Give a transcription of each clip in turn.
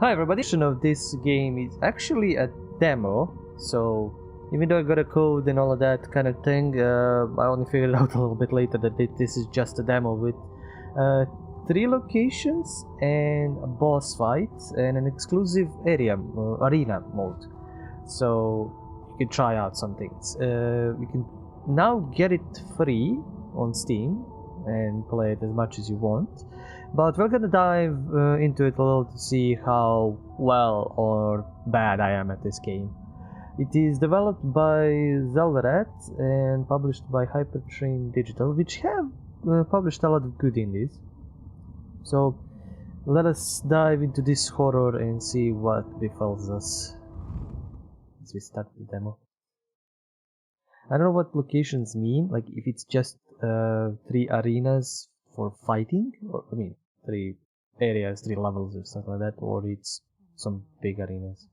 Hi everybody, the of this game is actually a demo, so even though I got a code and all of that kind of thing, I only figured out a little bit later that this is just a demo with 3 locations and a boss fight and an exclusive arena mode. So you can try out some things. You can now get it free on Steam and play it as much as you want. But we're gonna dive into it a little to see how well or bad I am at this game. It is developed by Zelverat and published by Hypertrain Digital, which have published a lot of good indies. So let us dive into this horror and see what befalls us as we start the demo. I don't know what locations mean, like if it's just 3 arenas for fighting, or 3 areas, 3 levels or something like that, or it's some big arenas.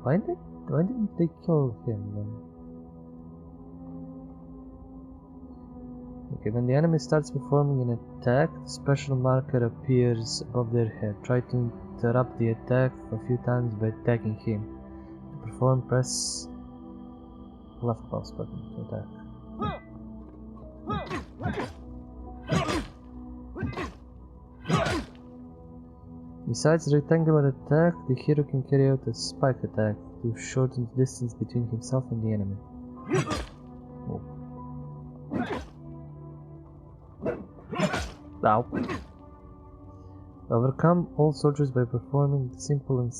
Why didn't they kill him then? Okay, when the enemy starts performing an attack, the special marker appears above their head. Try to interrupt the attack a few times by attacking him. To perform, press left mouse button to attack. Besides the rectangular attack, the hero can carry out a spike attack to shorten the distance between himself and the enemy. Oh. Ow. Overcome all soldiers by performing simple and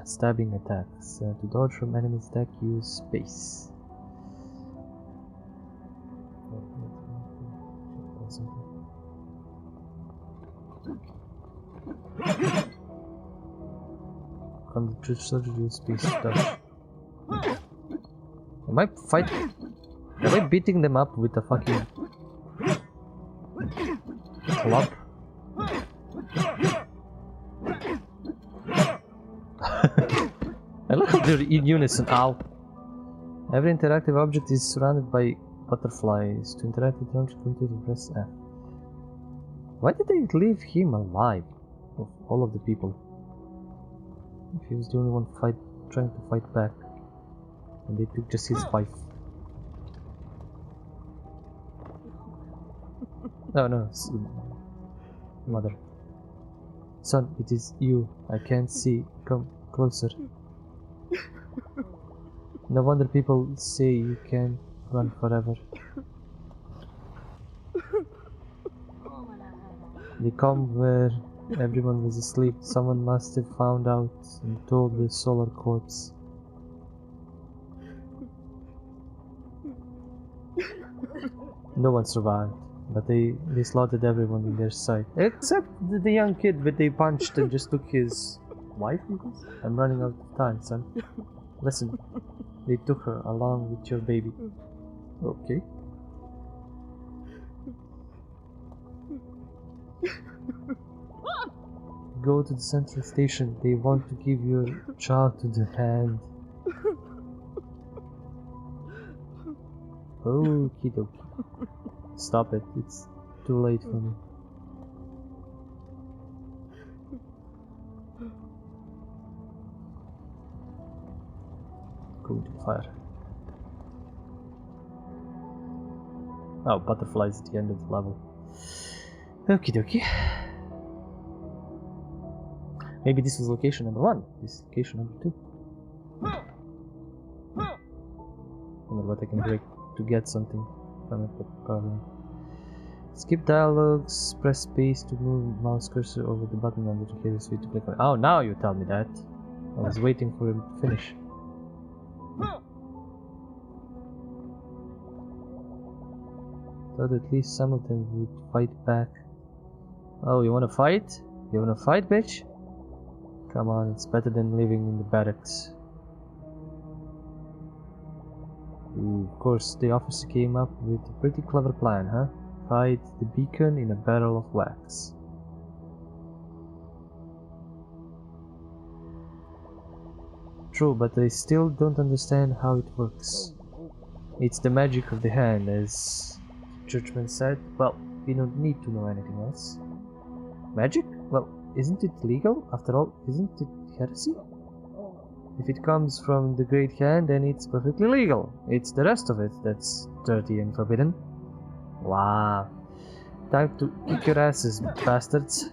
stabbing attacks. To dodge from enemies' attack, use space. From the church soldier, use space to dodge. Am I beating them up with a fucking club? I look how they're in unison. Ow. Every interactive object is surrounded by butterflies. To interact with the object, continue to press F. Why did they leave him alive? Of all of the people. If he was the only one trying to fight back. And they took just his wife. Oh no, mother. Son, it is you. I can't see. Come closer. No wonder people say you can run forever. They come where everyone was asleep. Someone must have found out and told the Solar Corps. No one survived, but they slaughtered everyone in their sight. Except the young kid that they punched and just took his wife, I guess? I'm running out of time, son. Listen, they took her along with your baby. Okay. Go to the central station. They want to give your child to the hand. Okie dokie. Stop it. It's too late for me. Go to fire. Oh, butterflies at the end of the level. Okie dokie. Maybe this is location number 1. This is location number 2. I wonder what I can break to get something from it, but probably. Skip dialogues, press space to move mouse cursor over the button on the indicator suite to click on it. Oh, now you tell me that. I was waiting for him to finish. Thought at least some of them would fight back. Oh, you wanna fight? You wanna fight, bitch? Come on, it's better than living in the barracks. Ooh, of course, the officer came up with a pretty clever plan, huh? Hide the beacon in a barrel of wax. True, but I still don't understand how it works. It's the magic of the hand, as Churchman said. Well, we don't need to know anything else. Magic? Well, isn't it legal? After all, isn't it heresy? If it comes from the Great Hand, then it's perfectly legal. It's the rest of it that's dirty and forbidden. Wow. Time to kick your asses, bastards.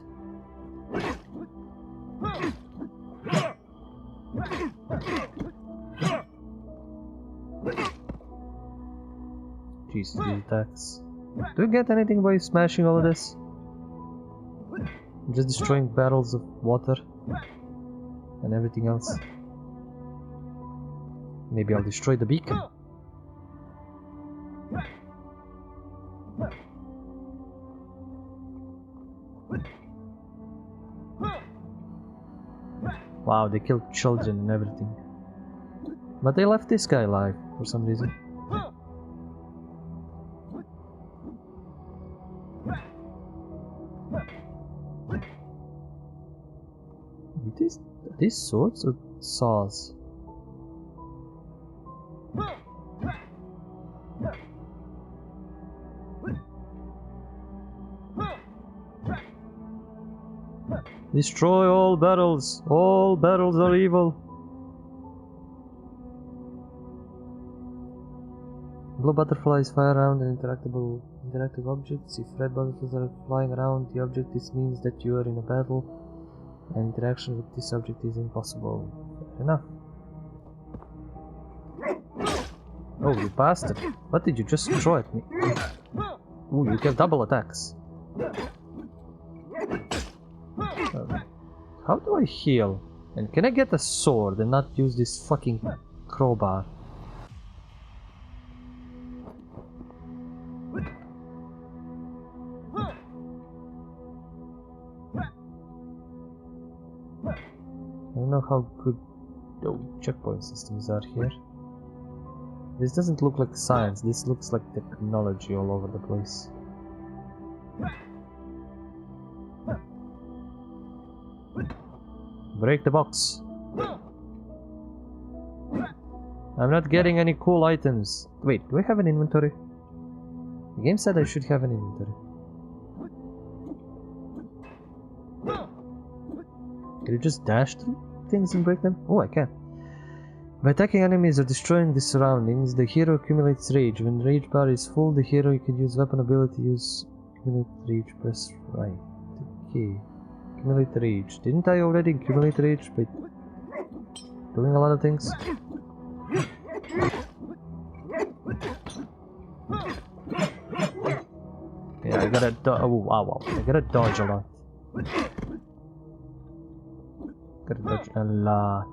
Jesus, these attacks. Do you get anything by smashing all of this? I'm just destroying barrels of water and everything else. Maybe I'll destroy the beacon. Wow, they killed children and everything. But they left this guy alive for some reason. Are these swords or saws? Destroy all barrels! All barrels are evil! Blue butterflies fly around an interactive objects. If red butterflies are flying around the object, this means that you are in a battle and interaction with this object is impossible. Fair enough. Oh, you bastard! What did you just throw at me? Ooh, you have double attacks. How do I heal? And can I get a sword and not use this fucking crowbar? I don't know how good the checkpoint systems are here. This doesn't look like science, this looks like technology all over the place. Break the box. I'm not getting any cool items. Wait, do I have an inventory? The game said I should have an inventory. Can you just dash through things and break them? Oh, I can. By attacking enemies or destroying the surroundings, the hero accumulates rage. When the rage bar is full, the hero can use weapon ability, use accumulate rage, press right. Okay. Accumulate rage. Didn't I already accumulate rage by doing a lot of things? Yeah, I gotta oh wow, I gotta dodge a lot. Gotta dodge a lot.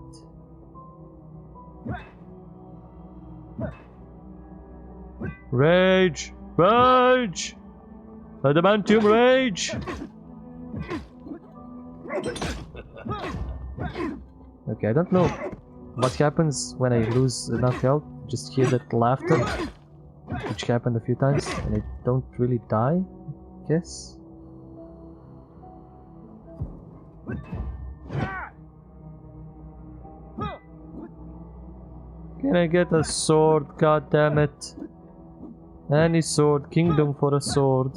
Rage! Rage! Adamantium rage! Okay, I don't know what happens when I lose enough health. Just hear that laughter, which happened a few times, and I don't really die, I guess. Can I get a sword? God damn it! Any sword, kingdom for a sword.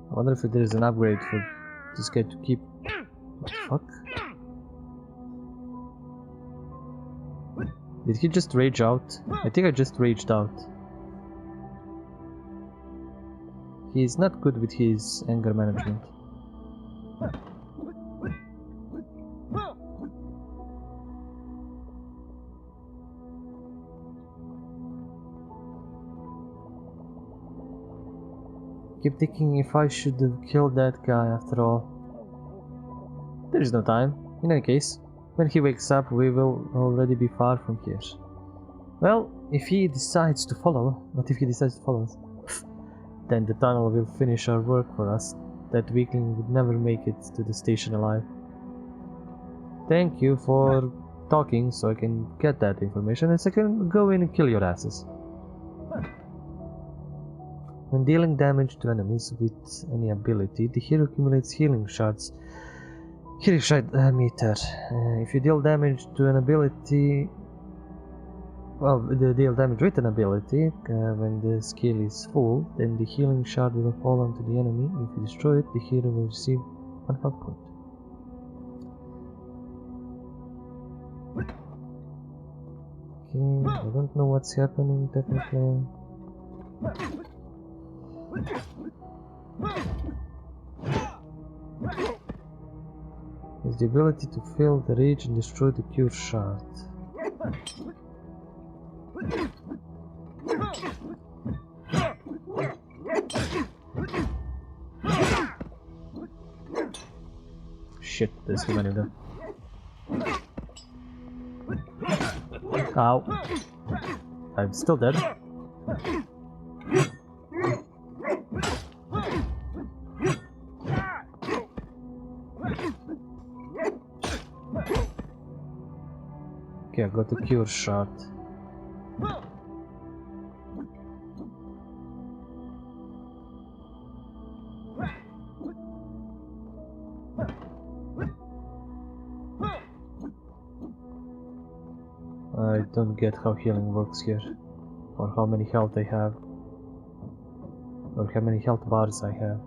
I wonder if there is an upgrade for this guy to keep. What the fuck? Did he just rage out? I think I just raged out. He's not good with his anger management. Keep thinking if I should have killed that guy after all. There is no time. In any case, when he wakes up, we will already be far from here. Well, if he decides to follow, but if he decides to follow us, then the tunnel will finish our work for us. That weakling would never make it to the station alive. Thank you for talking so I can get that information and so I can go in and kill your asses. When dealing damage to enemies with any ability, the hero accumulates healing shards. Healing shard meter. If you deal damage to an ability, well, deal damage with an ability when the skill is full, then the healing shard will fall onto the enemy. If you destroy it, the hero will receive 1 health point. Okay, I don't know what's happening technically. Has the ability to fill the rage and destroy the cure shard. Shit, there's too many of them. Ow. I'm still dead. Okay, I got the cure shot. I don't get how healing works here, or how many health I have, or how many health bars I have.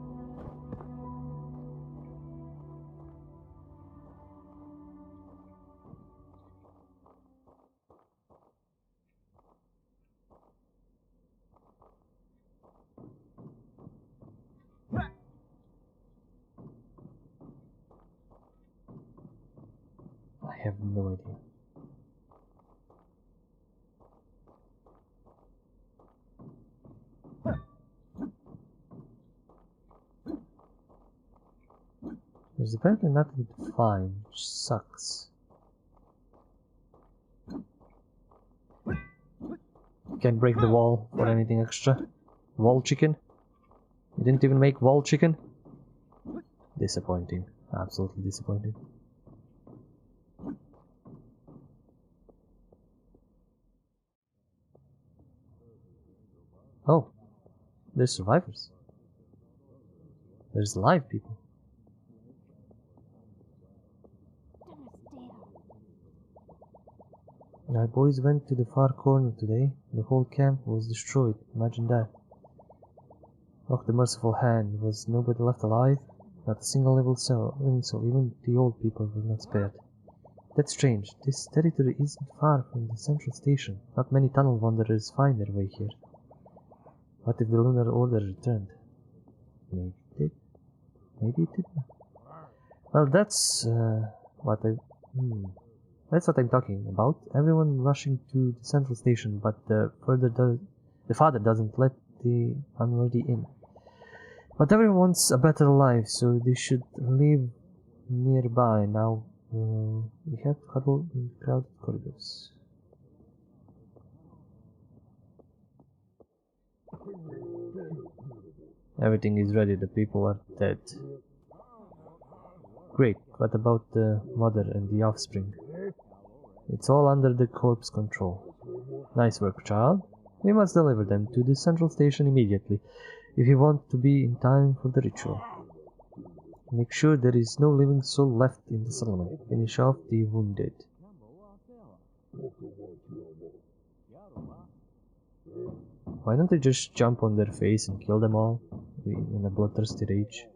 I have no idea. There's apparently nothing to find, which sucks. Can't break the wall for anything extra. Wall chicken? You didn't even make wall chicken? Disappointing. Absolutely disappointing. Oh, there's survivors. There's live people. My boys went to the far corner today. The whole camp was destroyed. Imagine that. Oh, the merciful hand. Was nobody left alive? Not a single living soul. Even the old people were not spared. That's strange. This territory isn't far from the central station. Not many tunnel wanderers find their way here. What if the Lunar Order returned? Maybe it did. Maybe it didn't. Well, that's what That's what I'm talking about. Everyone rushing to the central station, but the father doesn't let the unworthy in. But everyone wants a better life, so they should live nearby. Now we have to huddle in crowded corridors. Everything is ready. The people are dead. Great. What about the mother and the offspring? It's all under the corp's control. Nice work, child. We must deliver them to the central station immediately, if you want to be in time for the ritual. Make sure there is no living soul left in the settlement. Finish off the wounded. Why don't they just jump on their face and kill them all in a bloodthirsty rage?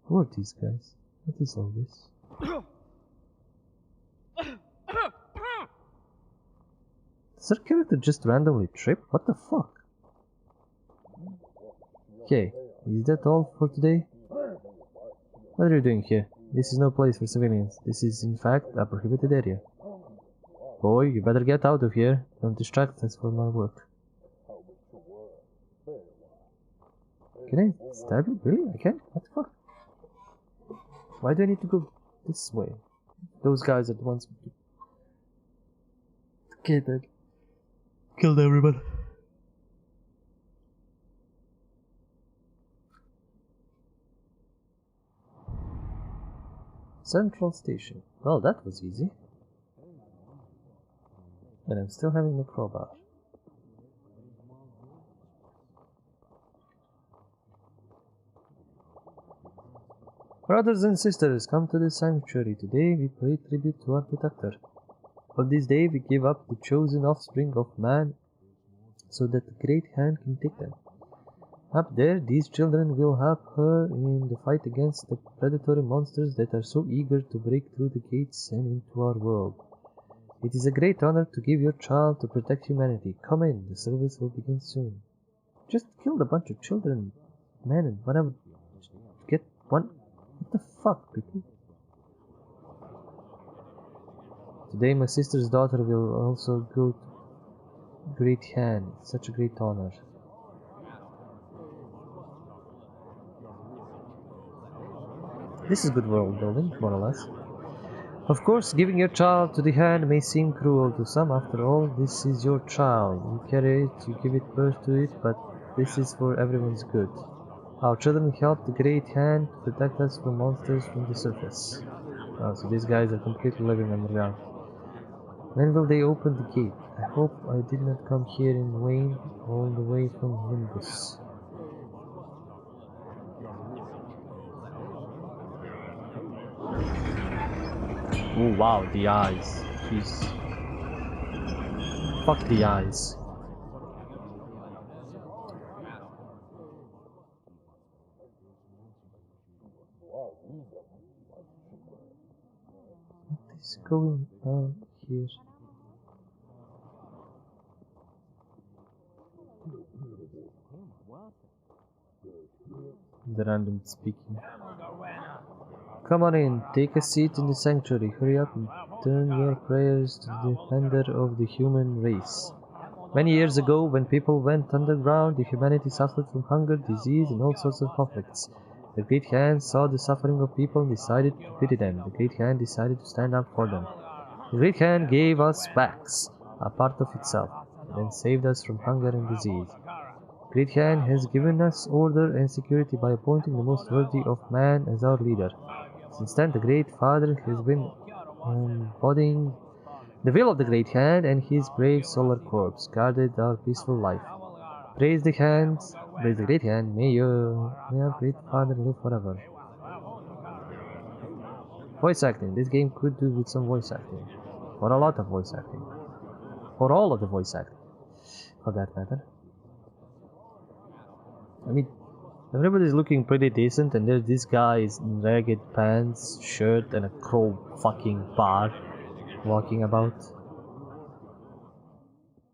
Who are these guys? What is all this? Does our character just randomly trip? What the fuck? Okay, is that all for today? What are you doing here? This is no place for civilians. This is in fact a prohibited area. Boy, you better get out of here. Don't distract us from our work. Can I stab you? Really? I can? What the fuck? Why do I need to go this way? Those guys are the ones who killed everyone. Central Station. Well, that was easy. And I'm still having the crowbar. Brothers and sisters, come to the sanctuary. Today we pay tribute to our protector. On this day we give up the chosen offspring of man so that the great hand can take them. Up there, these children will help her in the fight against the predatory monsters that are so eager to break through the gates and into our world. It is a great honor to give your child to protect humanity. Come in, the service will begin soon. Just killed a bunch of children, man, and when I would get one... What the fuck, people? Today my sister's daughter will also go to Great Hand. Such a great honor. This is good world building, more or less. Of course, giving your child to the hand may seem cruel to some. After all, this is your child. You carry it, you give it birth to it, but this is for everyone's good. Our children help the great hand to protect us from monsters from the surface. Oh, so these guys are completely living underground. When will they open the gate? I hope I did not come here in vain, all the way from Nimbus. Oh wow, the eyes. Jeez. Fuck the eyes. What is going on here? The random speaking. Come on in, take a seat in the sanctuary, hurry up and turn your prayers to the defender of the human race. Many years ago, when people went underground, the humanity suffered from hunger, disease, and all sorts of conflicts. The Great Hand saw the suffering of people and decided to pity them. The Great Hand decided to stand up for them. The Great Hand gave us backs, a part of itself, and saved us from hunger and disease. Great Hand has given us order and security by appointing the most worthy of man as our leader. Since then, the Great Father has been embodying the will of the Great Hand, and his brave solar corps guarded our peaceful life. Praise the hands, praise the Great Hand, may our Great Father live forever. Voice acting. This game could do with some voice acting. Or a lot of voice acting. Or all of the voice acting, for that matter. I mean, everybody's looking pretty decent, and there's this guy in ragged pants, shirt, and a crow fucking bar walking about,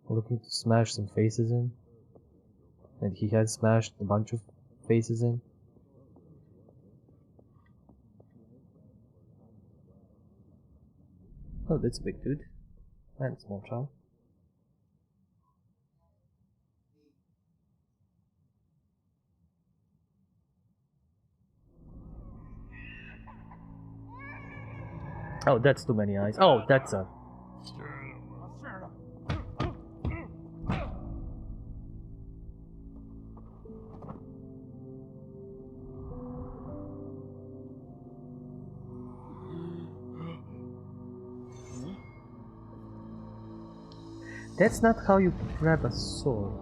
looking to smash some faces in. And he has smashed a bunch of faces in. Oh, that's a big dude. And a small child. Oh, that's too many eyes. Oh, that's a... That's not how you grab a sword.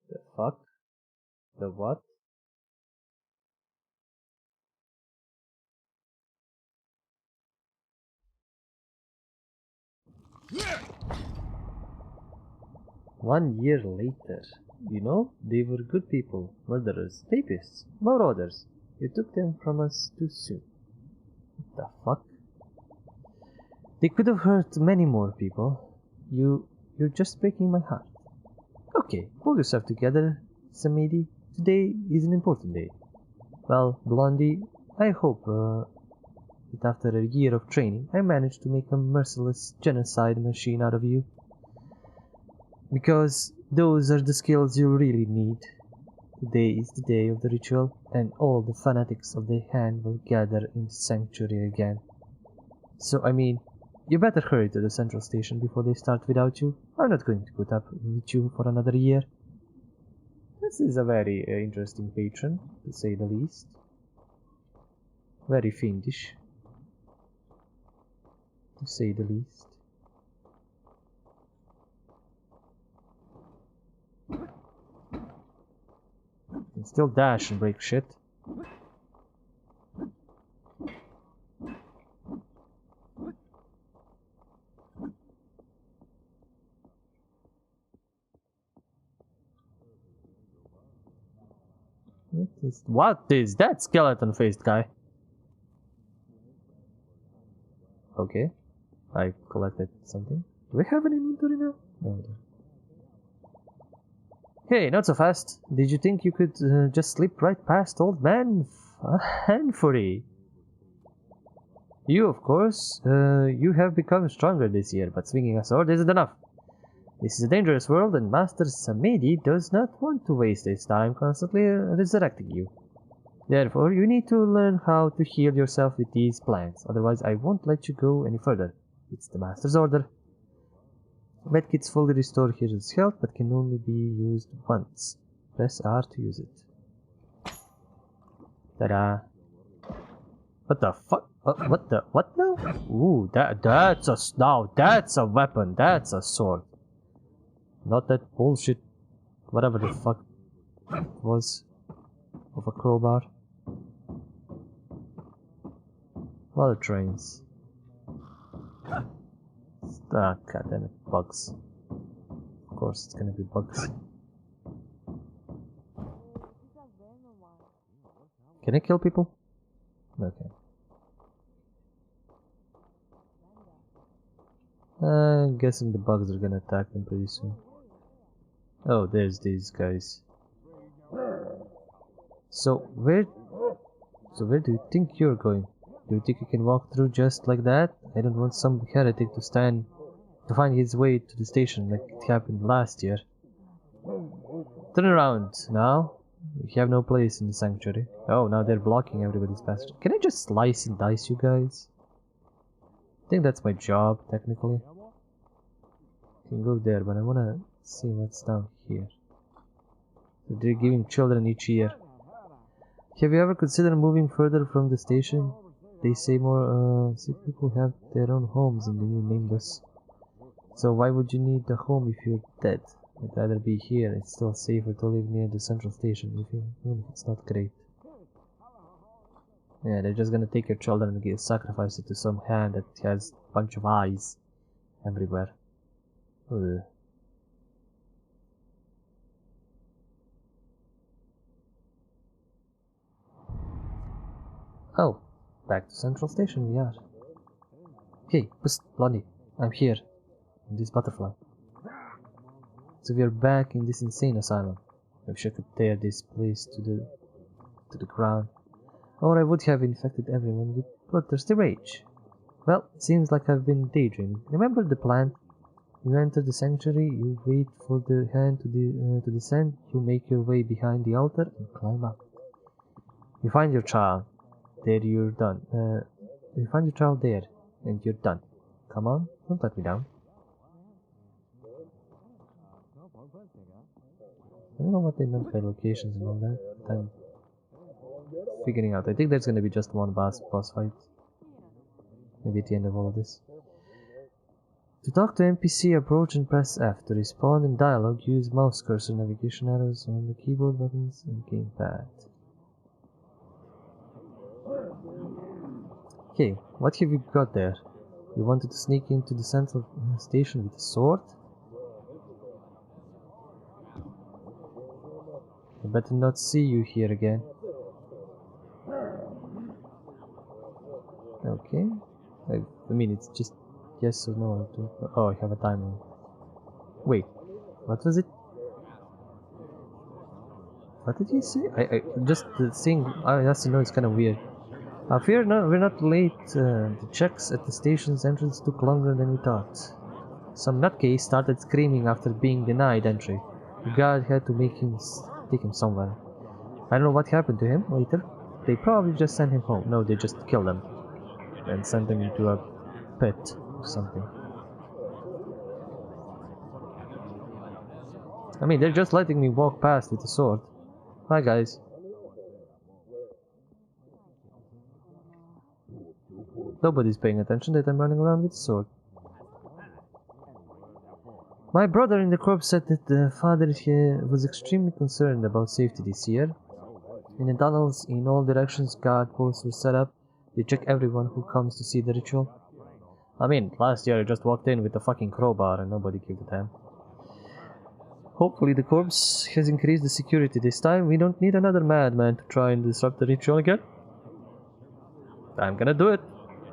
The fuck? The what? One year later. You know, they were good people, murderers, papists, marauders. You took them from us too soon. What the fuck? They could have hurt many more people. You're just breaking my heart. Okay, pull yourself together, Samedi. Today is an important day. Well, Blondie, I hope But after a year of training, I managed to make a merciless genocide machine out of you. Because those are the skills you really need. Today is the day of the ritual, and all the fanatics of the hand will gather in the sanctuary again. So, I mean, you better hurry to the central station before they start without you. I'm not going to put up with you for another year. This is a very interesting patron, to say the least. Very fiendish, to say the least. You can still dash and break shit. What is that skeleton-faced guy? Okay, I collected something. Do we have an inventory now? No. Hey, not so fast. Did you think you could just slip right past old man Hanford? You, of course, you have become stronger this year, but swinging a sword isn't enough. This is a dangerous world, and Master Samedi does not want to waste his time constantly resurrecting you. Therefore, you need to learn how to heal yourself with these plants, otherwise I won't let you go any further. It's the Master's order. Medkits fully restore hero's health, but can only be used once. Press R to use it. Ta-da! What the fuck? What now? Ooh, that's a weapon. That's a sword. Not that bullshit, whatever the fuck it was, of a crowbar. A lot of trains. Ah, goddammit, bugs. Of course, it's gonna be bugs. Can I kill people? Okay. I'm guessing the bugs are gonna attack them pretty soon. Oh, there's these guys. So where do you think you're going? Do you think you can walk through just like that? I don't want some heretic to find his way to the station like it happened last year. Turn around now. You have no place in the sanctuary. Oh, now they're blocking everybody's passage. Can I just slice and dice you guys? I think that's my job, technically. I can go there, but I wanna see what's down here. So they're giving children each year. Have you ever considered moving further from the station? They say more sick people have their own homes in the new Nimbus. So why would you need a home if you're dead? I'd rather be here. It's still safer to live near the central station, even if it's not great. Yeah, they're just gonna take your children and sacrifice it to some hand that has a bunch of eyes everywhere. Ugh. Oh, back to Central Station we are. Hey, psst, Blondie, I'm here. I'm this butterfly. So we are back in this insane asylum. I wish I could tear this place to the ground. Or I would have infected everyone with bloodthirsty rage. Well, seems like I've been daydreaming. Remember the plan? You enter the sanctuary, you wait for the hand to descend, you make your way behind the altar and climb up. You find your child. There you're done. You find your child there, and you're done. Come on, don't let me down. I don't know what they meant by locations and all that. I'm figuring out. I think there's gonna be just one boss fight. Maybe at the end of all of this. To talk to NPC, approach and press F. To respond in dialogue, use mouse cursor, navigation arrows on the keyboard buttons, and gamepad. Okay, what have you got there? You wanted to sneak into the central station with a sword? I better not see you here again. Okay. I mean, it's just yes or no. Oh, I have a timer. Wait, what was it? What did you say? I just the thing. Yes, you know, it's kind of weird. I fear we're not late. The checks at the station's entrance took longer than we thought. Some nutcase started screaming after being denied entry. The guard had to take him somewhere. I don't know what happened to him later. They probably just sent him home. No, they just killed him and sent him into a pit or something. I mean, they're just letting me walk past with a sword. Hi, guys. Nobody's paying attention that I'm running around with a sword. My brother in the corps said that the father was extremely concerned about safety this year. In the tunnels, in all directions, guard posts were set up. They check everyone who comes to see the ritual. I mean, last year I just walked in with a fucking crowbar and nobody gave a damn. Hopefully the corps has increased the security this time. We don't need another madman to try and disrupt the ritual again. I'm gonna do it.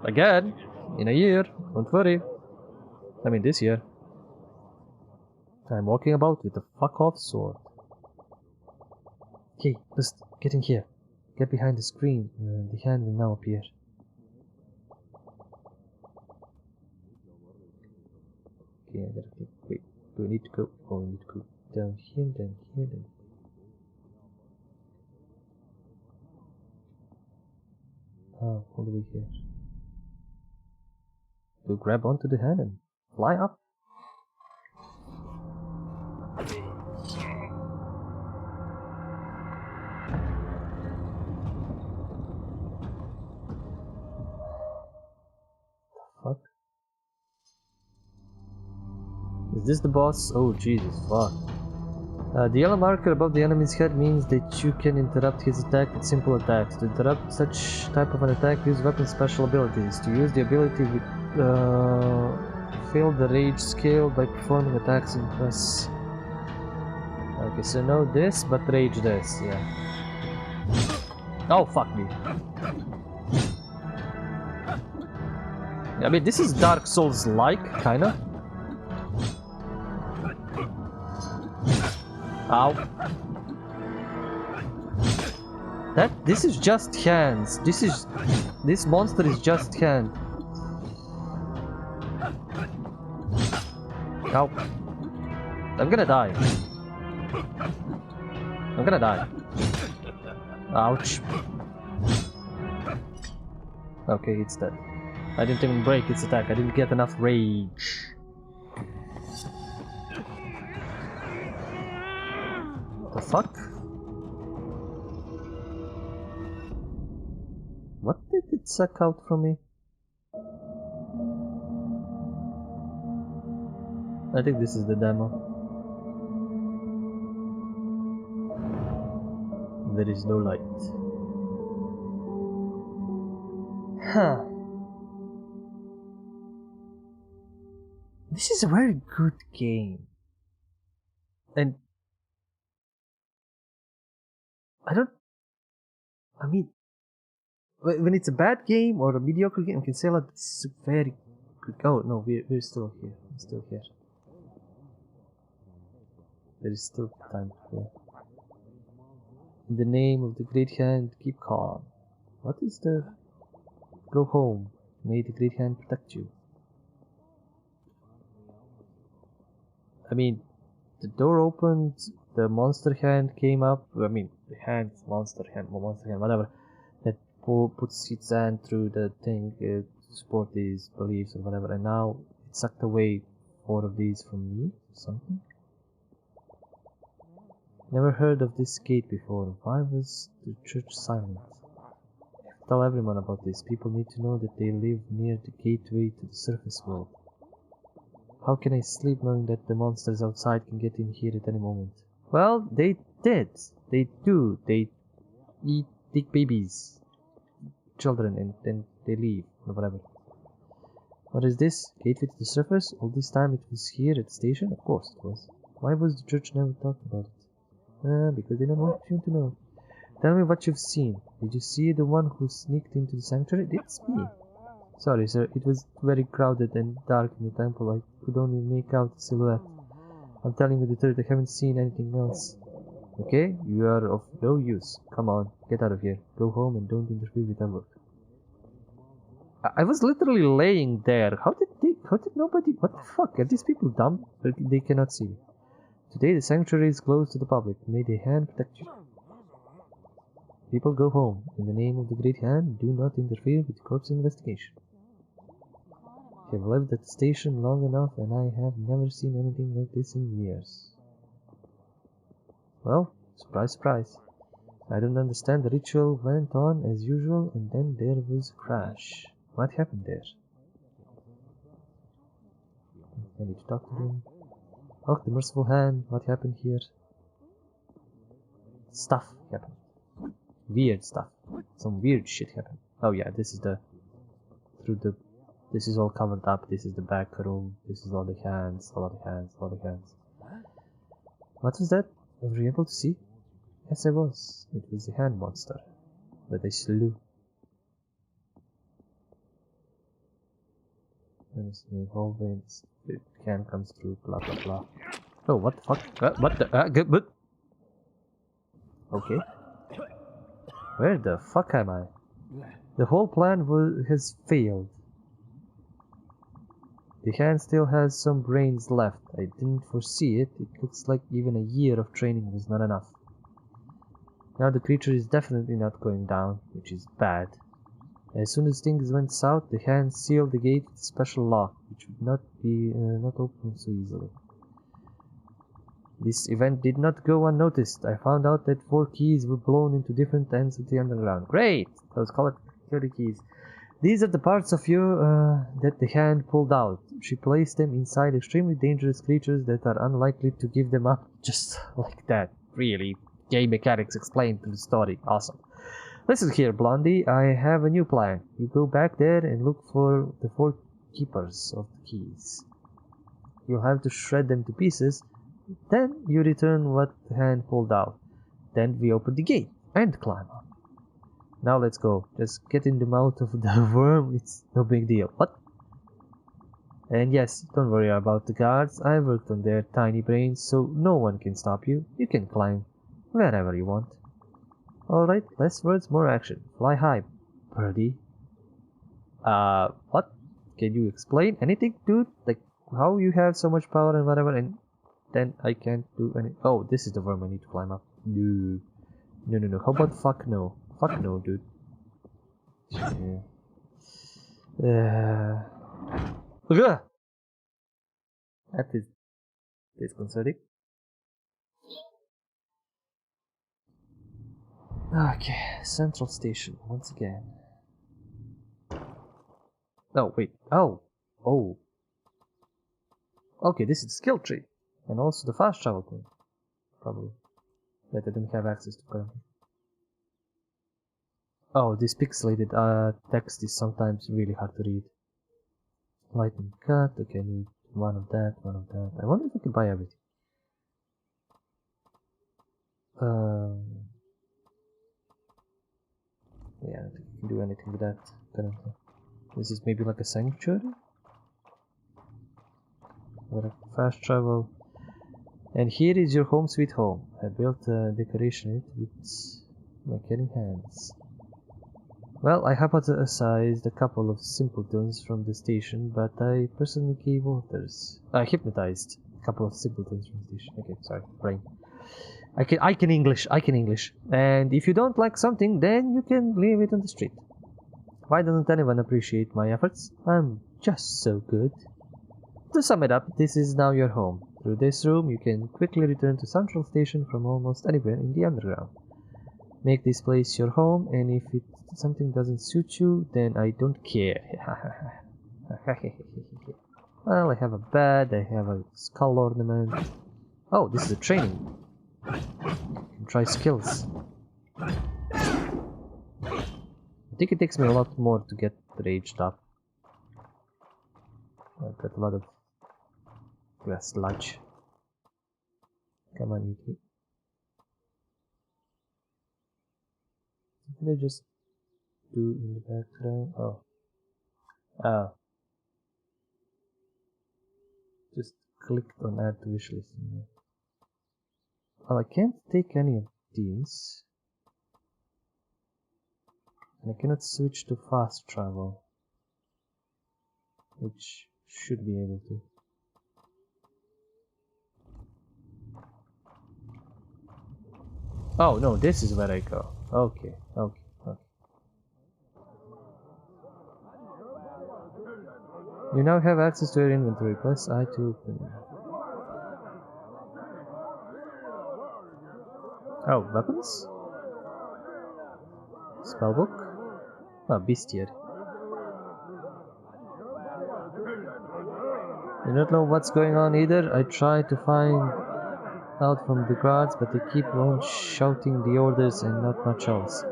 Again. In a year. Don't worry. I mean this year. I'm walking about with a fuck off sword. Okay, just get in here. Get behind the screen. The hand will now appear. Okay, I gotta click. Wait, do we need to go? Oh, we need to go down here, then here, then. Oh, all the way here. To grab onto the hand and fly up. Fuck. Is this the boss? Oh Jesus, fuck. The yellow marker above the enemy's head means that you can interrupt his attack with simple attacks. To interrupt such type of an attack, use weapon special abilities. To use the ability with fail the rage scale by performing attacks and press. Okay, so no this, but rage this, yeah. Oh fuck me. I mean, this is Dark Souls-like, kinda. Ow. This is just hands. This monster is just hand. Ow. I'm gonna die. I'm gonna die. Ouch. Okay, it's dead. I didn't even break its attack. I didn't get enough rage. The fuck? What did it suck out from me? I think this is the demo. There is no light. Huh. This is a very good game. And I mean, when it's a bad game or a mediocre game, I can say like, this is a very good. Oh no, we're still here. I'm still here. There is still time to play. In the name of the Great Hand, keep calm. What is the... Go home. May the Great Hand protect you. I mean, the door opened, the monster hand came up. I mean, the hand, monster hand, whatever. That puts its hand through the thing to support these beliefs or whatever. And now it sucked away 4 of these from me or something. Never heard of this gate before. Why was the church silent? Tell everyone about this. People need to know that they live near the gateway to the surface world. How can I sleep knowing that the monsters outside can get in here at any moment? Well, they did. They do. They take babies, children, and then they leave, or whatever. What is this? Gateway to the surface? All this time it was here at the station? Of course it was. Why was the church never talking about it? Because they don't want you to know. Tell me what you've seen. Did you see the one who sneaked into the sanctuary? It's me. Sorry, sir. It was very crowded and dark in the temple. I could only make out the silhouette. I'm telling you the truth. I haven't seen anything else. Okay? You are of no use. Come on. Get out of here. Go home and don't interfere with our work. I was literally laying there. How did nobody, what the fuck? Are these people dumb? They cannot see me. Today the sanctuary is closed to the public. May the hand protect you. People go home. In the name of the Great Hand, do not interfere with the corpse investigation. I have lived at the station long enough and I have never seen anything like this in years. Well, surprise, surprise. I don't understand. The ritual went on as usual and then there was a crash. What happened there? I need to talk to them. Oh, the merciful hand. What happened here? Stuff happened. Weird stuff. Some weird shit happened. Oh yeah, this is the... This is all covered up. This is the back room. This is all the hands. All the hands. All the hands. What was that? Were you able to see? Yes, I was. It was the hand monster that I slew. There's the whole veins. The can comes through. Blah blah blah. Oh, what the fuck? What the? Good. Okay. Where the fuck am I? The whole plan has failed. The hand still has some brains left. I didn't foresee it. It looks like even a year of training was not enough. Now the creature is definitely not going down, which is bad. As soon as things went south, the hand sealed the gate with a special lock, which would not open so easily. This event did not go unnoticed. I found out that 4 keys were blown into different ends of the underground. Great! Those colored keys. These are the parts of you that the hand pulled out. She placed them inside extremely dangerous creatures that are unlikely to give them up just like that. Really. Game mechanics explained through the story. Awesome. Listen here, Blondie. I have a new plan. You go back there and look for the 4 keepers of the keys. You'll have to shred them to pieces. Then you return what the hand pulled out. Then we open the gate and climb up. Now let's go. Just get in the mouth of the worm. It's no big deal. What? And yes, don't worry about the guards. I worked on their tiny brains, so no one can stop you. You can climb wherever you want. Alright, less words, more action. Fly high, birdie. What? Can you explain anything, dude? Like, how you have so much power and whatever, and then I can't do any... Oh, this is the worm I need to climb up. No. No. How about fuck no? Fuck no, dude. Yeah. That is disconcerting. Okay, Central Station, once again. Oh, wait. Oh. Okay, this is the skill tree. And also the fast travel thing. Probably. That I didn't have access to currently. Oh, this pixelated text is sometimes really hard to read. Lightning cut, okay, I need one of that. I wonder if I can buy everything. Yeah, I don't think I can do anything with that currently. This is maybe like a sanctuary? Or a fast travel. And here is your home sweet home. I built a decoration in it with my killing hands. Well, I hypnotized a couple of simpletons from the station, but I personally gave orders. I hypnotized a couple of simpletons from the station. Okay, sorry, brain. I can English. And if you don't like something, then you can leave it on the street. Why doesn't anyone appreciate my efforts? I'm just so good. To sum it up, this is now your home. Through this room, you can quickly return to Central Station from almost anywhere in the underground. Make this place your home, and if something doesn't suit you, then I don't care. Well, I have a bed, I have a skull ornament. Oh, this is a training. You can try skills. I think it takes me a lot more to get raged up. I've got a lot of sludge. Come on, eat me. What did I just do in the background? Oh. Just clicked on add to wish list. Well, I can't take any of these. And I cannot switch to fast travel. which should be able to. Oh no, this is where I go. Okay, okay, okay. You now have access to your inventory. Press I to open. Oh, weapons? Spellbook? Oh, bestiary. I don't know what's going on either. I try to find out from the guards, but they keep on shouting the orders and not much else.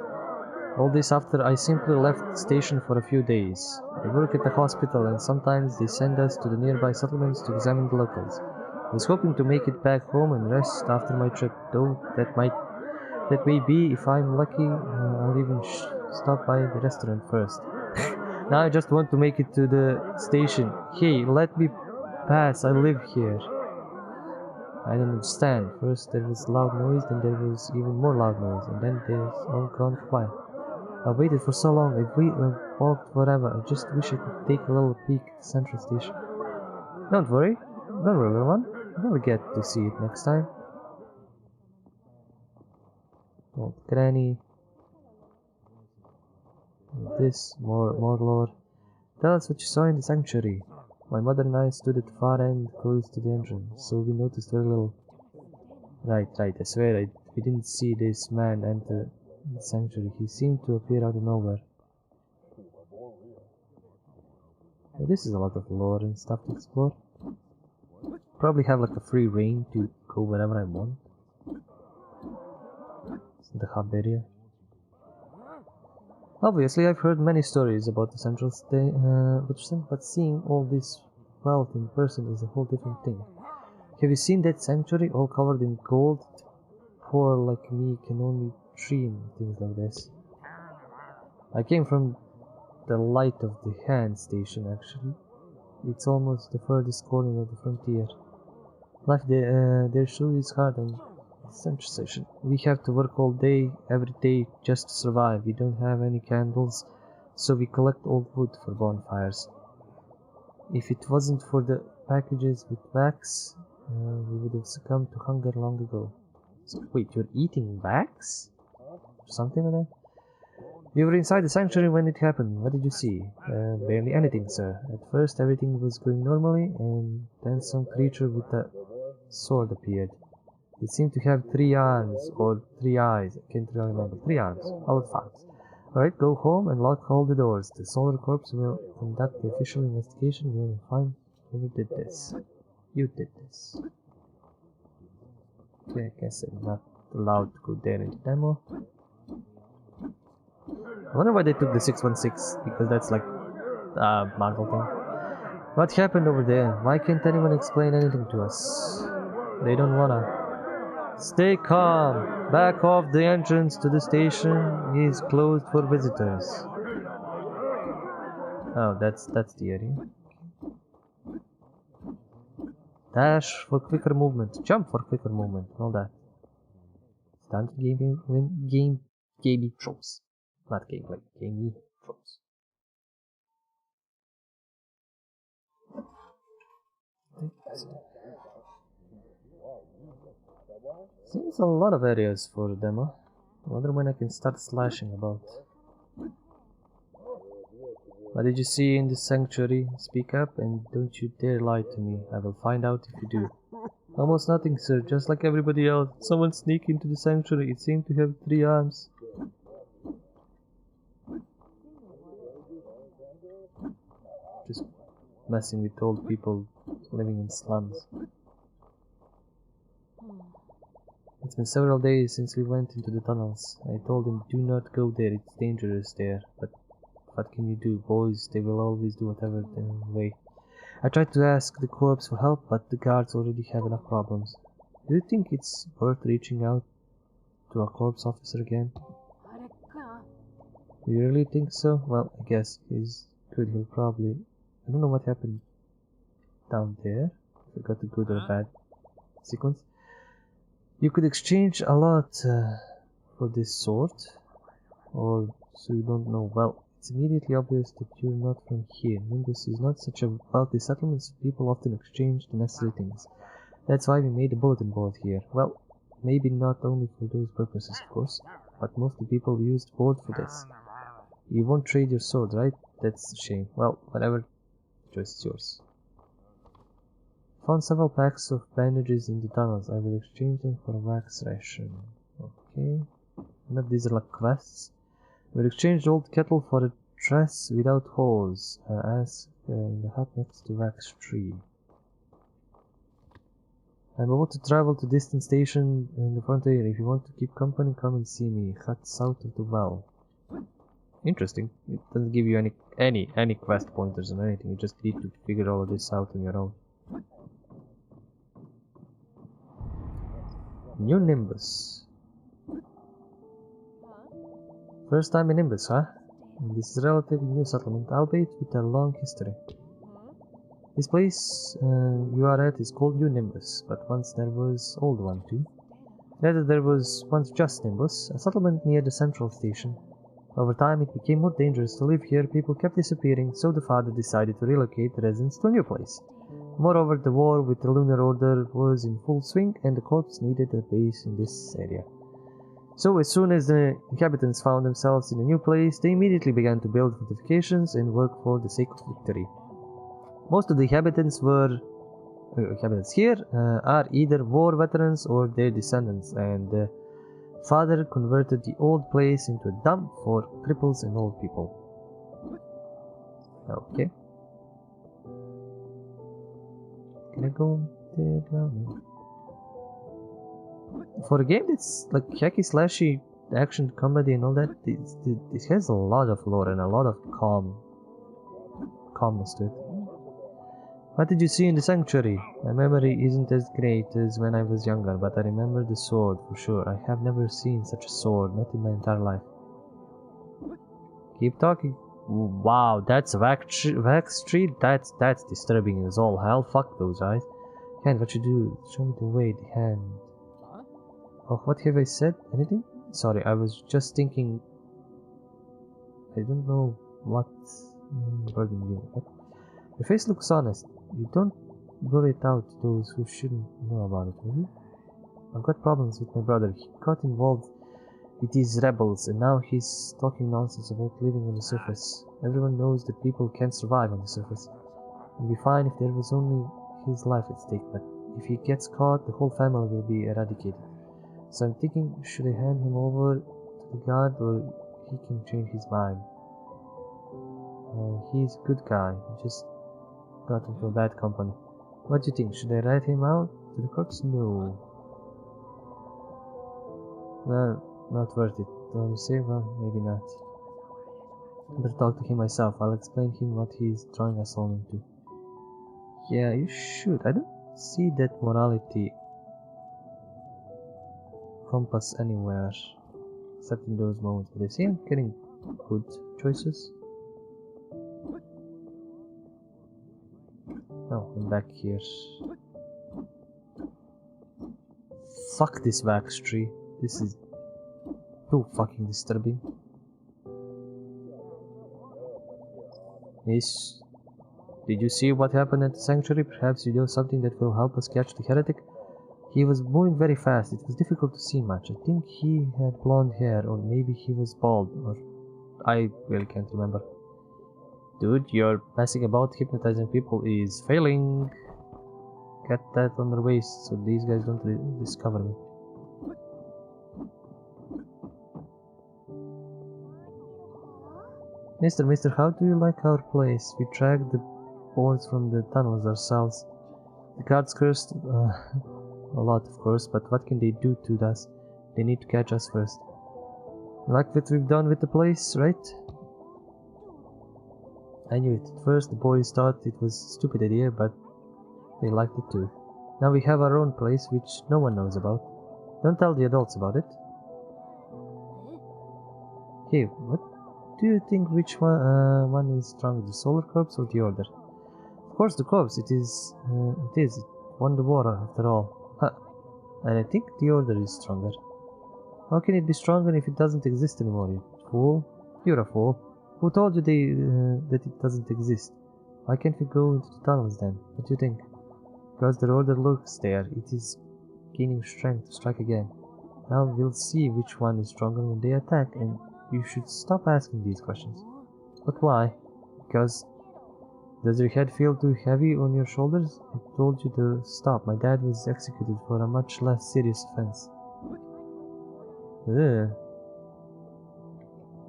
All this after I simply left the station for a few days. I work at the hospital and sometimes they send us to the nearby settlements to examine the locals. I was hoping to make it back home and rest after my trip, though that may be if I'm lucky. I'll even stop by the restaurant first. Now I just want to make it to the station. Hey, let me pass, I live here. I don't understand. First there was loud noise, then there was even more loud noise, and then there's all gone quiet. I waited for so long, I've walked forever. I just wish I could take a little peek at the central station. Don't worry, little one. You'll get to see it next time. Old granny. This, more lore. Tell us what you saw in the sanctuary. My mother and I stood at the far end, close to the entrance, so we noticed very little. Right, I swear we didn't see this man enter the sanctuary. He seemed to appear out of nowhere. Well, this is a lot of lore and stuff to explore. Probably have like a free reign to go wherever I want. It's the hub area. Obviously, I've heard many stories about the central station, but seeing all this wealth in person is a whole different thing. Have you seen that sanctuary all covered in gold? Poor like me can only dream things like this. I came from the Light of the Hand station, actually. It's almost the furthest corner of the frontier. Life there sure is hard on the central station. We have to work all day, every day, just to survive. We don't have any candles, so we collect old wood for bonfires. If it wasn't for the packages with wax, we would have succumbed to hunger long ago. So, wait, you're eating wax? Something like that? You were inside the sanctuary when it happened. What did you see? Barely anything, sir. At first everything was going normally, and then some creature with a sword appeared. It seemed to have 3 arms, or 3 eyes. I can't really remember. 3 arms. All facts. Alright, go home and lock all the doors. The Solar Corps will conduct the official investigation. We will find who did this. You did this. Okay, I guess I'm not allowed to go there in the demo. I wonder why they took the 616, because that's like a Marvel thing. What happened over there? Why can't anyone explain anything to us? They don't wanna. Stay calm. Back off. The entrance to the station is closed for visitors. Oh, that's the area. Dash for quicker movement. Jump for quicker movement. All that. Standard gaming tropes. Not gameplay. Gaming tropes. Seems a lot of areas for the demo. I wonder when I can start slashing about. What did you see in the sanctuary? Speak up and don't you dare lie to me. I will find out if you do. Almost nothing, sir. Just like everybody else. Someone sneaked into the sanctuary. It seemed to have 3 arms. Just messing with old people living in slums. It's been several days since we went into the tunnels. I told him, do not go there, it's dangerous there. But what can you do? Boys, they will always do whatever their way. I tried to ask the corps for help, but the guards already have enough problems. Do you think it's worth reaching out to a corps officer again? Do you really think so? Well, I guess he'll probably... I don't know what happened down there. If I got a good or bad sequence. You could exchange a lot for this sword. Or so you don't know. Well, It's immediately obvious that you're not from here. Nimbus is not such a wealthy settlement, so people often exchange the necessary things. That's why we made a bulletin board here. Well, maybe not only for those purposes, of course, but mostly people used the board for this. You won't trade your sword, right? That's a shame. Well, whatever. The choice is yours. Found several packs of bandages in the tunnels. I will exchange them for a wax ration. Okay. None of these are like quests. We'll exchange the old kettle for a dress without hose. Ask in the hut next to wax tree. I'm about to travel to distant station in the frontier. If you want to keep company, come and see me. Hut south of the well. Interesting. It doesn't give you any quest pointers or anything. You just need to figure all of this out on your own. New Nimbus. First time in Nimbus, huh? This is a relatively new settlement, albeit with a long history. This place you are at is called New Nimbus, but once there was Old One too. Rather, there was once just Nimbus, a settlement near the central station. Over time, it became more dangerous to live here. People kept disappearing, so the father decided to relocate the residents to a new place. Moreover, the war with the Lunar Order was in full swing, and the corps needed a base in this area. So as soon as the inhabitants found themselves in a new place, they immediately began to build fortifications and work for the sake of victory. Most of the inhabitants here are either war veterans or their descendants, and the father converted the old place into a dump for cripples and old people. Okay. Can I go there now? For a game that's like hacky slashy action comedy and all that, it has a lot of lore and a lot of calmness to it. What did you see in the sanctuary? My memory isn't as great as when I was younger, but I remember the sword for sure. I have never seen such a sword, not in my entire life. Keep talking. Wow, that's Wax Street? That's disturbing as all hell. Fuck those eyes. Hand, what you do? Show me the way, the hand. Oh, what have I said? Anything? Sorry, I was just thinking. I don't know what burden you. Your face looks honest. You don't blur it out to those who shouldn't know about it, will you? I've got problems with my brother. He got involved with these rebels, and now he's talking nonsense about living on the surface. Everyone knows that people can't survive on the surface. It'd be fine if there was only his life at stake, but if he gets caught, the whole family will be eradicated. So I'm thinking, should I hand him over to the guard, or he can change his mind? He's a good guy. He just got into a bad company. What do you think? Should I write him out to the cops? No. Well, not worth it. Don't you say? Well, maybe not. I better talk to him myself. I'll explain him what he's drawing us all into. Yeah, you should. I don't see that morality compass anywhere, except in those moments. But I see I'm getting good choices. Oh, I'm back here. Fuck this wax tree. This is too fucking disturbing. Yes. Did you see what happened at the sanctuary? Perhaps you know something that will help us catch the heretic? He was moving very fast. It was difficult to see much. I think he had blonde hair, or maybe he was bald, or I really can't remember. Dude, your passing about hypnotizing people is failing. Get that on their waist so these guys don't discover me. Mister, how do you like our place? We tracked the boards from the tunnels ourselves. The guards cursed a lot, of course, but what can they do to us? They need to catch us first. Like what we've done with the place, right? I knew it. At first the boys thought it was a stupid idea, but they liked it too. Now we have our own place, which no one knows about. Don't tell the adults about it. Hey, what do you think which one is stronger, the Solar Corps or the Order? Of course the Corps, it won the war after all. Huh. And I think the Order is stronger. How can it be stronger if it doesn't exist anymore, you fool? You're a fool. Who told you that it doesn't exist? Why can't we go into the tunnels then? What do you think? Because the order lurks there. It is gaining strength to strike again. Well, we'll see which one is stronger when they attack, and you should stop asking these questions. But why? Because... Does your head feel too heavy on your shoulders? I told you to stop. My dad was executed for a much less serious offense. Ugh.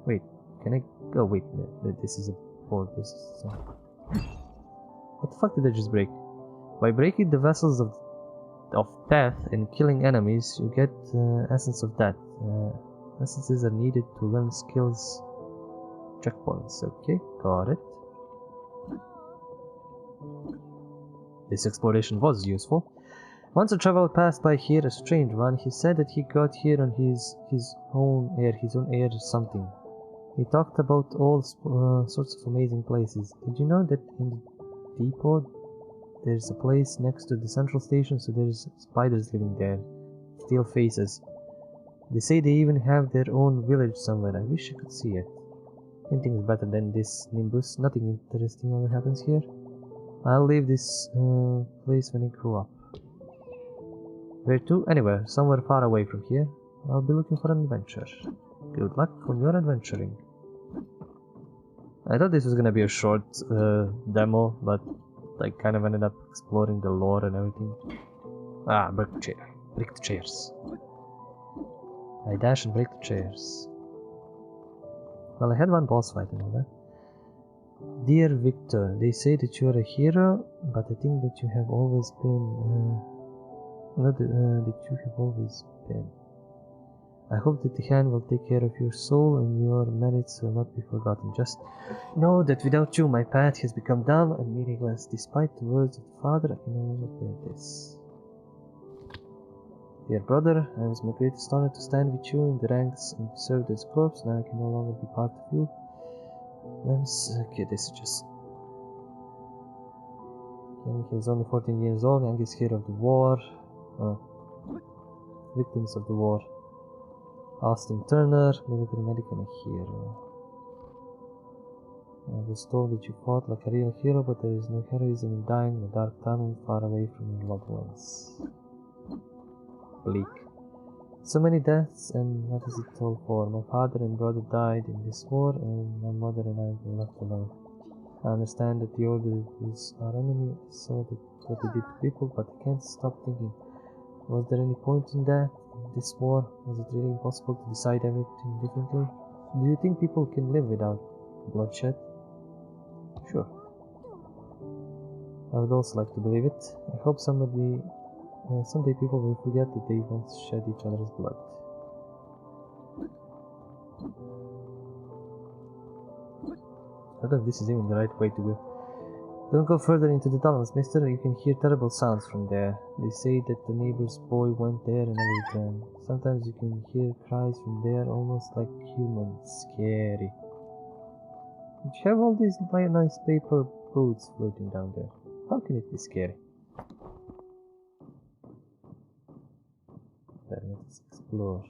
Wait, can I... Oh wait, this is a board, this is... What the fuck did I just break? By breaking the vessels of death and killing enemies, you get essence of death. Essences are needed to learn skills checkpoints. Okay, got it. This exploration was useful. Once a traveler passed by here, a strange one. He said that he got here on his own air or something. He talked about all sorts of amazing places. Did you know that in the depot there's a place next to the central station, so there's spiders living there? Steel faces. They say they even have their own village somewhere. I wish I could see it. Anything's better than this Nimbus. Nothing interesting ever happens here. I'll leave this place when I grow up. Where to? Anywhere. Somewhere far away from here. I'll be looking for an adventure. Good luck on your adventuring. I thought this was gonna be a short demo, but I kind of ended up exploring the lore and everything. Ah, break the chair. Break the chairs. I dash and break the chairs. Well, I had one boss fight and all that. Dear Victor, they say that you are a hero, but I think that you have always been... that you have always been. I hope that the hand will take care of your soul and your merits will not be forgotten. Just know that without you my path has become dull and meaningless. Despite the words of the Father, I can no longer bear this. Dear brother, it was my greatest honor to stand with you in the ranks and serve as corpse. Now I can no longer be part of you. Okay, this is just... He was only 14 years old, youngest hero of the war. Victims of the war. Austin Turner, military medic and a hero. I was told that you fought like a real hero, but there is no heroism in dying in a dark tunnel far away from your loved ones. Bleak. So many deaths, and what is it all for? My father and brother died in this war, and my mother and I were left alone. I understand that the Order is our enemy. I saw what they did to people, but I can't stop thinking. Was there any point in that? In this war? Was it really impossible to decide everything differently? Do you think people can live without bloodshed? Sure. I would also like to believe it. I hope someday people will forget that they once shed each other's blood. I don't know if this is even the right way to go. Don't go further into the tunnels, mister. You can hear terrible sounds from there. They say that the neighbor's boy went there and never returned. Sometimes you can hear cries from there, almost like humans. Scary. You have all these nice paper boats floating down there. How can it be scary? Let's explore.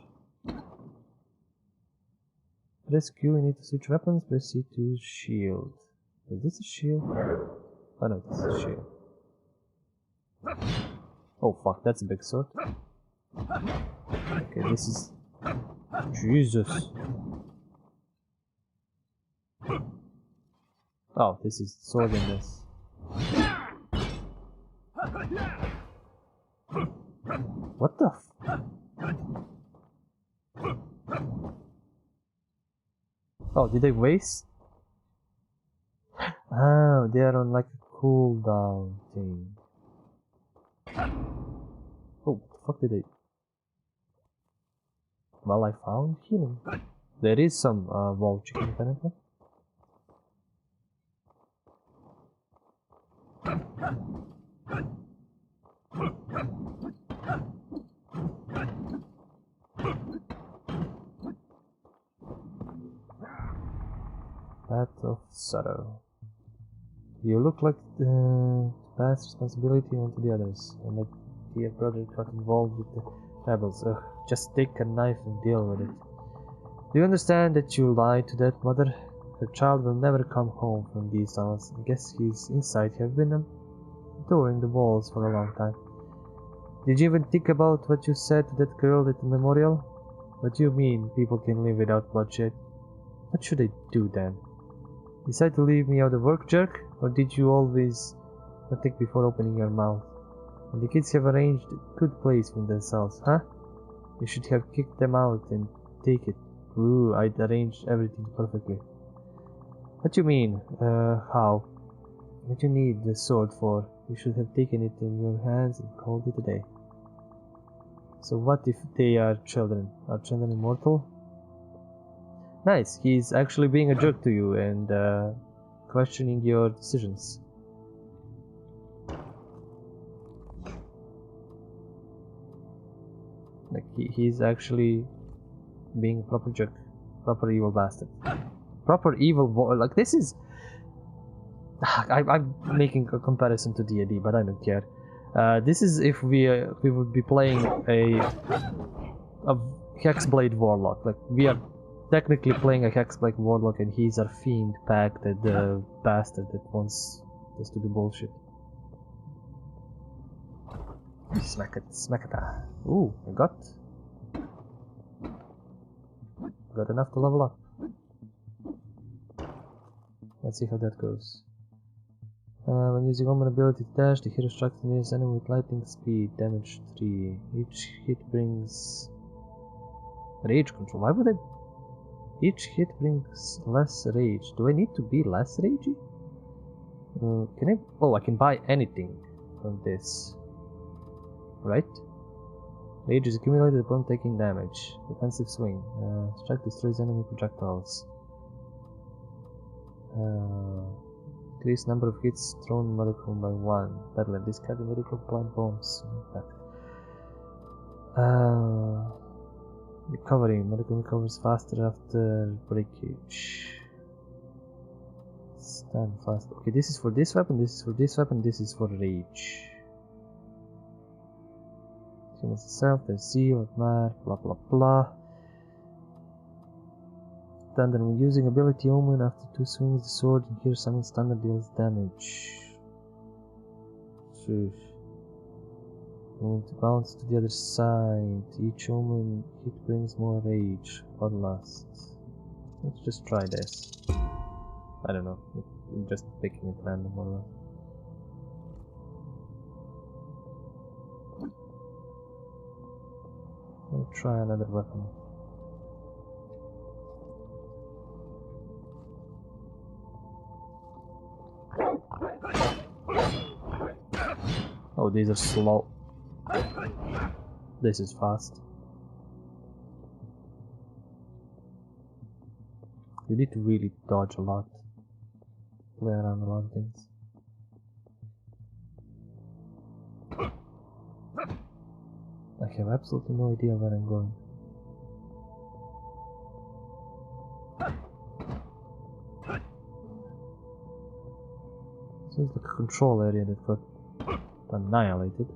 Press Q, you need to switch weapons. Press C to shield. Is this a shield? Oh no, this is a shield. Oh fuck, that's a big sword. Okay, this is... Jesus. Oh, this is sword in this. What the f... Oh, did they waste? Oh, they are on like a cooldown thing. Oh, what the fuck did they... Well, I found healing. There is some wall chicken apparently. Path of Sorrow. You look like to pass responsibility on to the others. And my dear brother got involved with the rebels. Ugh, just take a knife and deal with it. Do you understand that you lied to that mother? Your child will never come home from these tunnels. I guess he's inside. You have been adoring the walls for a long time. Did you even think about what you said to that girl at the memorial? What do you mean people can live without bloodshed? What should I do then? Decide to leave me out of work, jerk? Or did you always not think before opening your mouth? And the kids have arranged a good place for themselves, huh? You should have kicked them out and take it. Ooh, I'd arranged everything perfectly. What do you mean? How? What do you need the sword for? You should have taken it in your hands and called it a day. So what if they are children? Are children immortal? Nice, he's actually being a jerk to you and questioning your decisions. Like he's actually being a proper jerk. Proper evil bastard. Proper evil like this is... I'm making a comparison to D&D, but I don't care. This is if we would be playing a Hexblade Warlock. Like we are technically playing a Hexblade Warlock, and he's our fiend pack, the bastard that wants us to do bullshit. Smack it, smack it. Ooh, I got enough to level up. Let's see how that goes. When using common ability to dash, the hero strikes the nearest enemy with lightning speed, damage 3. Each hit brings rage control. Why would I? Each hit brings less rage. Do I need to be less ragey? Can I? Oh, I can buy anything from this. Right? Rage is accumulated upon taking damage. Defensive swing. Strike destroys enemy projectiles. Increase number of hits thrown medical by 1. Peddler, discard the medical blind bombs. Recovery. Medical recovers faster after breakage. Stand fast. Okay, this is for this weapon, this is for this weapon, this is for rage. Humans itself, there's zeal, admire, blah blah blah. Standard, when using ability Omen, after 2 swings the sword and here summon standard deals damage. Sheesh. Going to bounce to the other side. Each Omen hit brings more rage. Bloodlust. Let's just try this. I don't know. I'm just picking it random or not. I'll try another weapon. Oh, these are slow. This is fast. You need to really dodge a lot. Play around a lot of things. I have absolutely no idea where I'm going. Seems like a control area that got annihilated.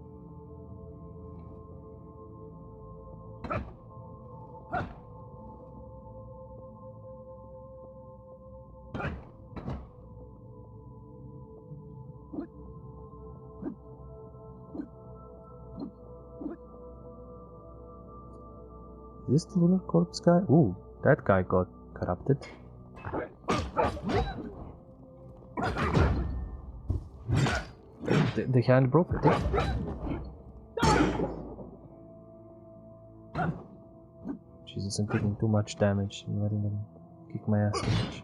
Is this the Lunar Corpse guy? Ooh, that guy got corrupted. The hand broke, I think. Jesus, I'm taking too much damage. I'm letting them kick my ass too much.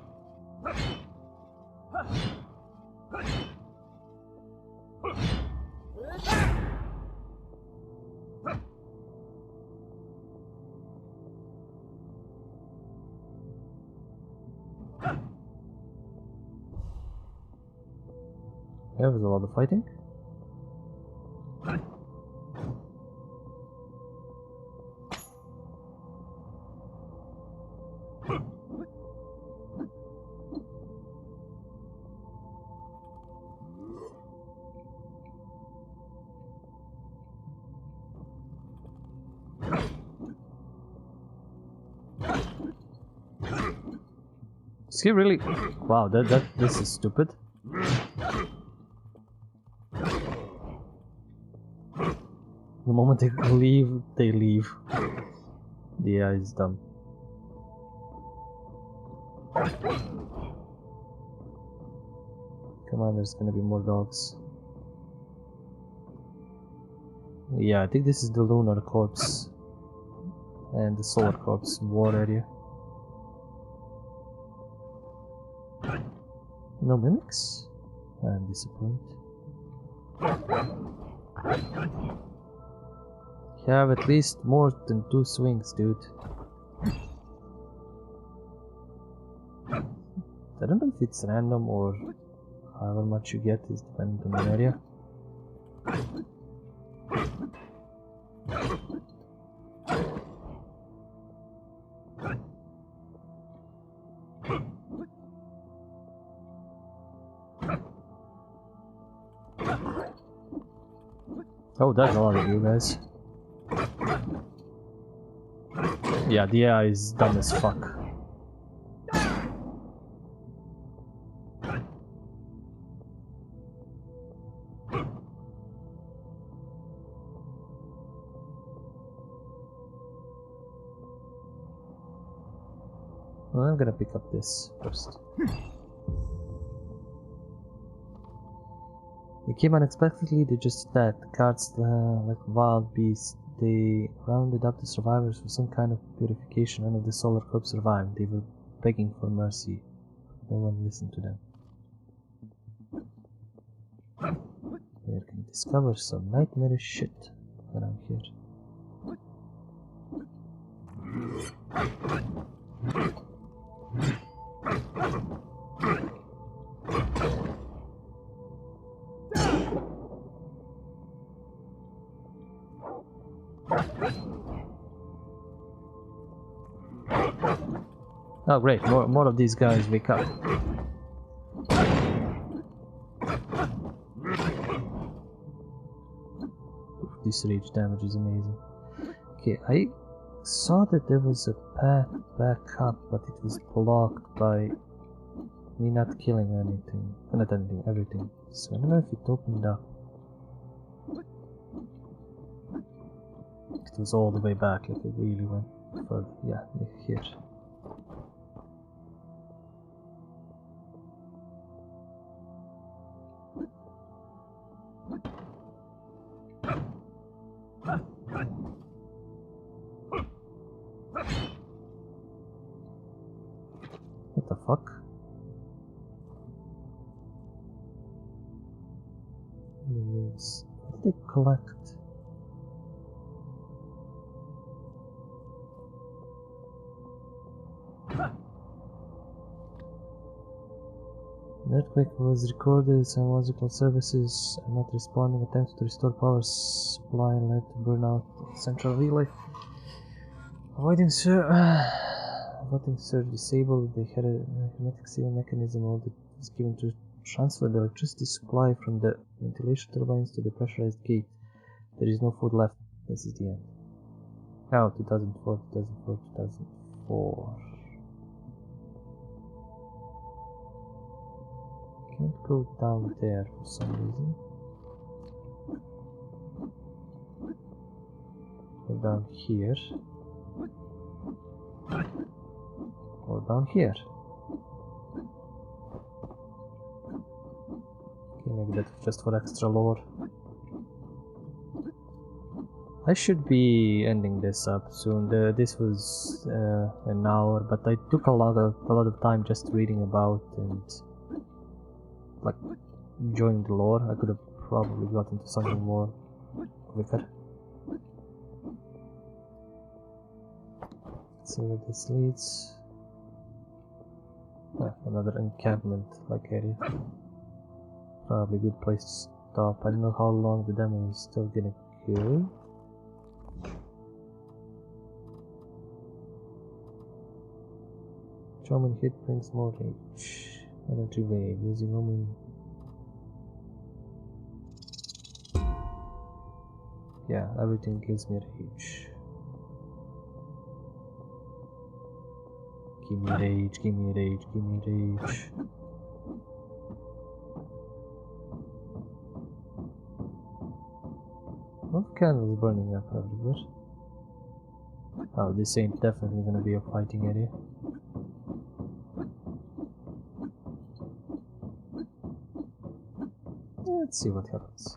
There was a lot of fighting. Is he really? Wow, this is stupid. The moment they leave, they leave. The AI is dumb. Come on, there's gonna be more dogs. Yeah, I think this is the lunar corpse and the solar corpse war area. No mimics? I'm disappointed. You have at least more than 2 swings, dude. I don't know if it's random or however much you get is dependent on the area. Oh, that's a lot of you guys. Yeah, the AI is dumb as fuck. Well, I'm gonna pick up this first. They came unexpectedly, they just attacked. The guards, like wild beasts, they rounded up the survivors for some kind of purification. None of the solar corps survived. They were begging for mercy. No one listened to them. We can discover some nightmarish shit around here. Oh great, more of these guys wake up. This rage damage is amazing. Okay, I saw that there was a path back up, but it was blocked by me not killing anything. Not anything, everything. So I don't know if it opened up. It was all the way back, like it really went further. Yeah, here. What the fuck? Yes. What did they collect? An earthquake was recorded, psychological services are not responding. Attempts to restore power supply led to burnout of central relay. Avoiding surge disabled. They had a hermetic seal mechanism that was given to transfer the electricity supply from the ventilation turbines to the pressurized gate. There is no food left. This is the end. Now, 2004, 2004, 2004. Can't go down there for some reason. Go down here. Or down here. Okay, maybe that's just for extra lore. I should be ending this up soon. This was an hour, but I took a lot of time just reading about and like enjoying the lore. I could have probably gotten to something more quicker. Let's see where this leads. Another encampment like area. Probably a good place to stop. I don't know how long the demo is still gonna go. Charming hit brings more rage. Energy wave using only. Yeah, everything gives me rage. Give me rage, give me rage, give me rage. What candles burning up everywhere? Oh, this ain't definitely gonna be a fighting area. Let's see what happens.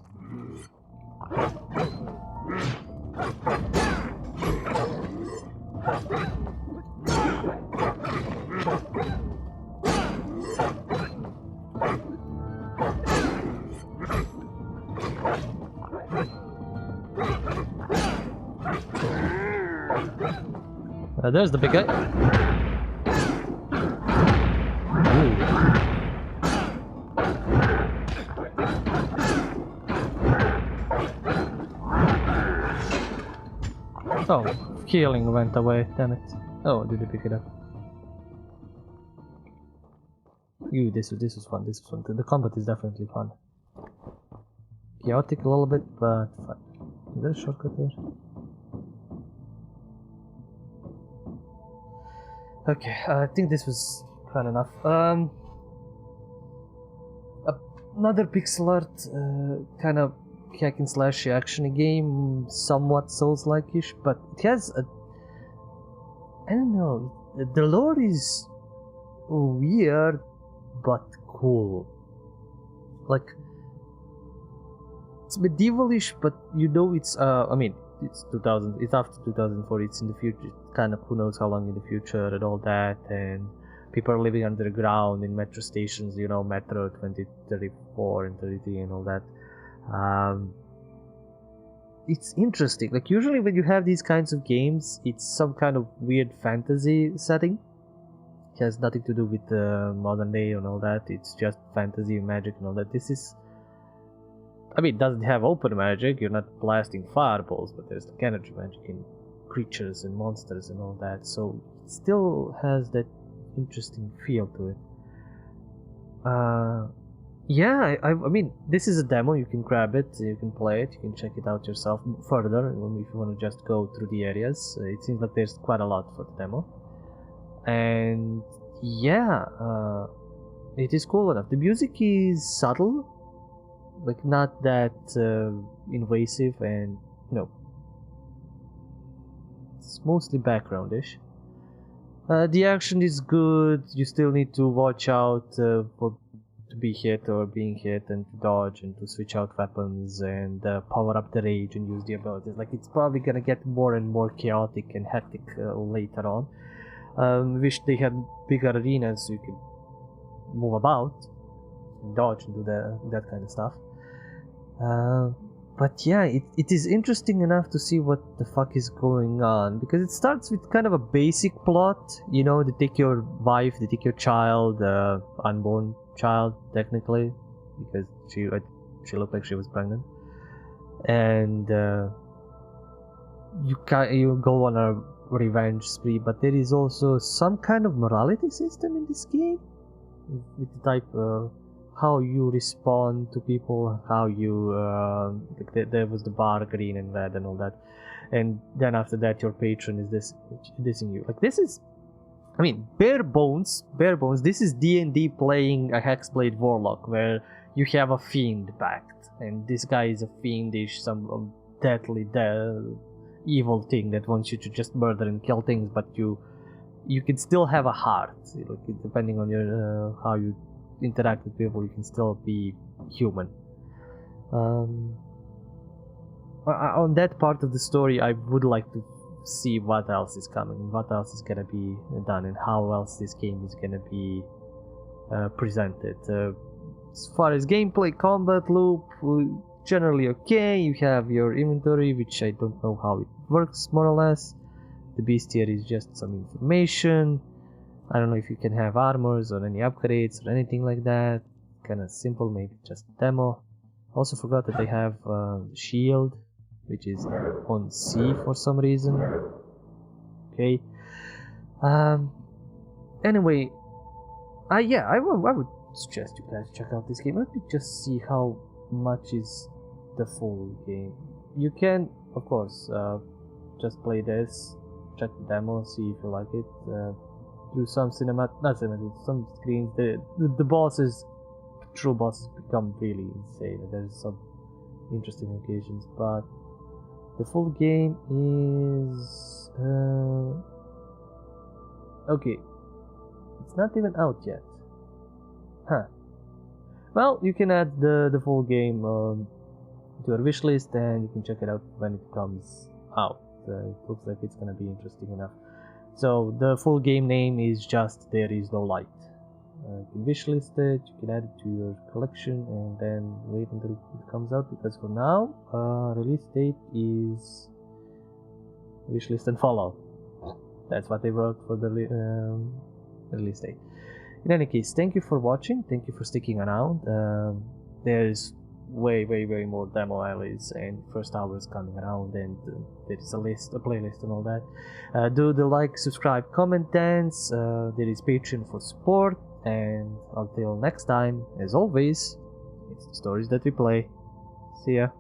There's the big guy. Ooh. Oh, healing went away, damn it. Oh, did he pick it up? Ooh, this was fun, this was fun. The combat is definitely fun. Chaotic a little bit, but fun. Is there a shortcut there? Okay, I think this was fun enough. Another pixel art kind of hack and slash action game, somewhat Souls-like-ish, but it has a... I don't know, the lore is weird but cool. Like, it's medievalish, but you know it's I mean, it's 2000, it's after 2004, it's in the future, kind of who knows how long in the future and all that, and people are living underground in metro stations, you know, Metro 2034 and 33 and all that. It's interesting. Like, usually when you have these kinds of games, it's some kind of weird fantasy setting. It has nothing to do with modern day and all that. It's just fantasy, magic and all that. This is... I mean, it doesn't have open magic. You're not blasting fireballs, but there's like energy magic in creatures and monsters and all that. So it still has that interesting feel to it. Yeah, I mean, this is a demo. You can grab it, you can play it, you can check it out yourself further if you want to just go through the areas. It seems like there's quite a lot for the demo. And yeah, it is cool enough. The music is subtle, like not that invasive, and you know, it's mostly backgroundish. The action is good. You still need to watch out for to be hit or being hit, and to dodge and to switch out weapons and power up the rage and use the abilities. Like, it's probably gonna get more and more chaotic and hectic later on. Wish they had bigger arenas so you could move about and dodge and do that kind of stuff. But yeah, it is interesting enough to see what the fuck is going on, because it starts with kind of a basic plot. You know, they take your wife, they take your child, unborn child technically, because she looked like she was pregnant, and you go on a revenge spree. But there is also some kind of morality system in this game, with the type how you respond to people, how you there was the bar green and red and all that, and then after that your patron is dissing you. Like, this is, I mean, bare bones. This is D&D playing a Hexblade Warlock, where you have a fiend pact, and this guy is a fiendish, some deadly evil thing that wants you to just murder and kill things, but you can still have a heart. Like, depending on your how you interact with people, you can still be human. On that part of the story, I would like to see what else is coming, what else is gonna be done, and how else this game is gonna be presented. As far as gameplay, combat loop, generally okay. You have your inventory, which I don't know how it works, more or less. The bestiary is just some information. I don't know if you can have armors or any upgrades or anything like that. Kinda simple, maybe just demo. Also forgot that they have shield, which is on C for some reason. Okay. Anyway, yeah, I would suggest you guys check out this game. Let me just see how much is the full game. You can, of course, just play this, check the demo, see if you like it. through some some screens. The bosses, true bosses, become really insane. There's some interesting locations, but the full game is okay. It's not even out yet, huh? Well, you can add the full game to your wish list, and you can check it out when it comes out. It looks like it's gonna be interesting enough. So the full game name is just There Is No Light. You can wishlist it, you can add it to your collection, and then wait until it comes out, because for now, release date is wishlist and follow. That's what they wrote for the release date. In any case, thank you for watching, thank you for sticking around. There's way more demo alleys and first hours coming around, and there is a playlist and all that. Do the like, subscribe, comment, dance. There is Patreon for support, and until next time, as always, it's the stories that we play. See ya.